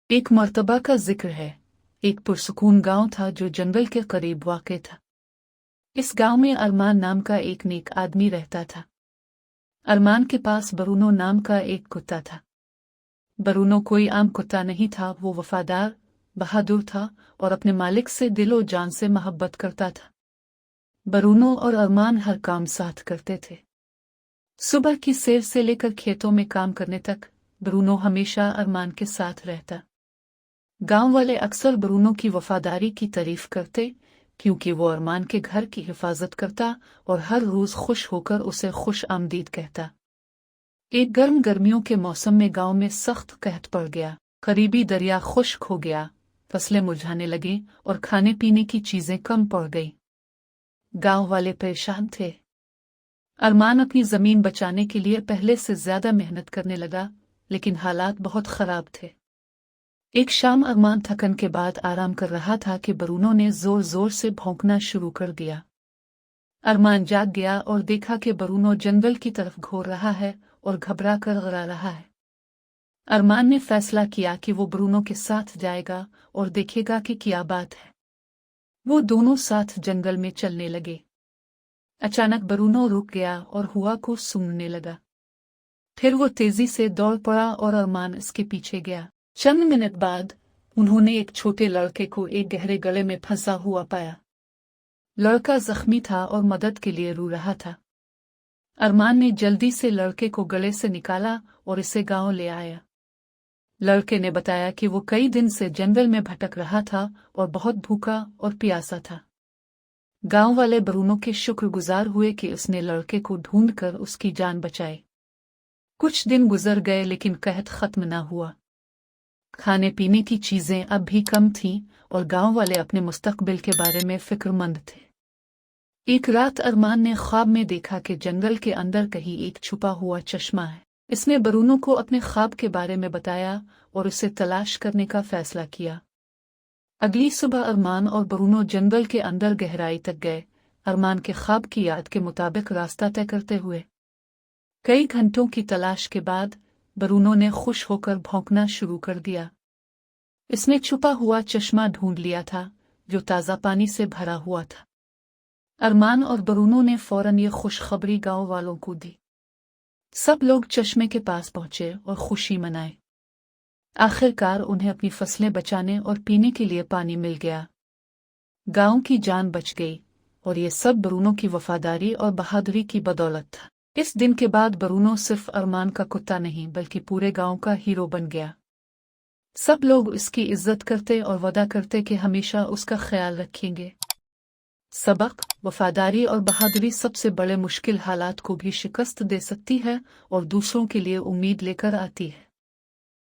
एक मर्तबा का जिक्र है। एक पुरसुकून गांव था जो जंगल के करीब वाक़ था। इस गांव में अरमान नाम का एक नेक आदमी रहता था। अरमान के पास बरूनो नाम का एक कुत्ता था। बरूनो कोई आम कुत्ता नहीं था, वो वफादार, बहादुर था और अपने मालिक से दिलो जान से मोहब्बत करता था। बरूनो और अरमान हर काम साथ करते थे। सुबह की सैर से लेकर खेतों में काम करने तक बरूनो हमेशा अरमान के साथ रहता। गांव वाले अक्सर बरूनो की वफादारी की तारीफ करते, क्योंकि वो अरमान के घर की हिफाजत करता और हर रोज खुश होकर उसे खुश आमदीद कहता। एक गर्म गर्मियों के मौसम में गांव में सख्त कहत पड़ गया। करीबी दरिया खुश्क हो गया, फसलें मुरझाने लगीं और खाने पीने की चीजें कम पड़ गईं। गांव वाले परेशान थे। अरमान अपनी जमीन बचाने के लिए पहले से ज्यादा मेहनत करने लगा, लेकिन हालात बहुत खराब थे। एक शाम अरमान थकन के बाद आराम कर रहा था कि बरूनो ने जोर जोर से भौंकना शुरू कर दिया। अरमान जाग गया और देखा कि बरूनो जंगल की तरफ घोर रहा है और घबरा कर गरा रहा है। अरमान ने फैसला किया कि वो बरूनो के साथ जाएगा और देखेगा कि क्या बात है। वो दोनों साथ जंगल में चलने लगे। अचानक बरूनो रुक गया और हवा को सूंघने लगा। फिर वो तेजी से दौड़ पड़ा और अरमान इसके पीछे गया। चंद मिनट बाद उन्होंने एक छोटे लड़के को एक गहरे गले में फंसा हुआ पाया। लड़का जख्मी था और मदद के लिए रो रहा था। अरमान ने जल्दी से लड़के को गले से निकाला और इसे गांव ले आया। लड़के ने बताया कि वो कई दिन से जंगल में भटक रहा था और बहुत भूखा और प्यासा था। गांव वाले बरूनो के शुक्रगुजार हुए कि उसने लड़के को ढूंढकर उसकी जान बचाई। कुछ दिन गुजर गए लेकिन कहत खत्म न हुआ। खाने पीने की चीजें अब भी कम थीं और गांव वाले अपने मुस्तकबिल के बारे में फिक्रमंद थे। एक रात अरमान ने ख्वाब में देखा कि जंगल के अंदर कहीं एक छुपा हुआ चश्मा है। इसने बरूनो को अपने ख्वाब के बारे में बताया और उसे तलाश करने का फैसला किया। अगली सुबह अरमान और बरूनो जंगल के अंदर गहराई तक गए, अरमान के ख्वाब की याद के मुताबिक रास्ता तय करते हुए। कई घंटों की तलाश के बाद बरूनो ने खुश होकर भौंकना शुरू कर दिया। इसने छुपा हुआ चश्मा ढूंढ लिया था, जो ताज़ा पानी से भरा हुआ था। अरमान और बरूनो ने फौरन ये खुशखबरी गांव वालों को दी। सब लोग चश्मे के पास पहुंचे और खुशी मनाए। आखिरकार उन्हें अपनी फसलें बचाने और पीने के लिए पानी मिल गया। गांव की जान बच गई और ये सब बरूनो की वफादारी और बहादुरी की बदौलत था। इस दिन के बाद बरूनो सिर्फ अरमान का कुत्ता नहीं बल्कि पूरे गांव का हीरो बन गया। सब लोग उसकी इज्जत करते और वादा करते कि हमेशा उसका ख्याल रखेंगे। सबक: वफादारी और बहादुरी सबसे बड़े मुश्किल हालात को भी शिकस्त दे सकती है और दूसरों के लिए उम्मीद लेकर आती है।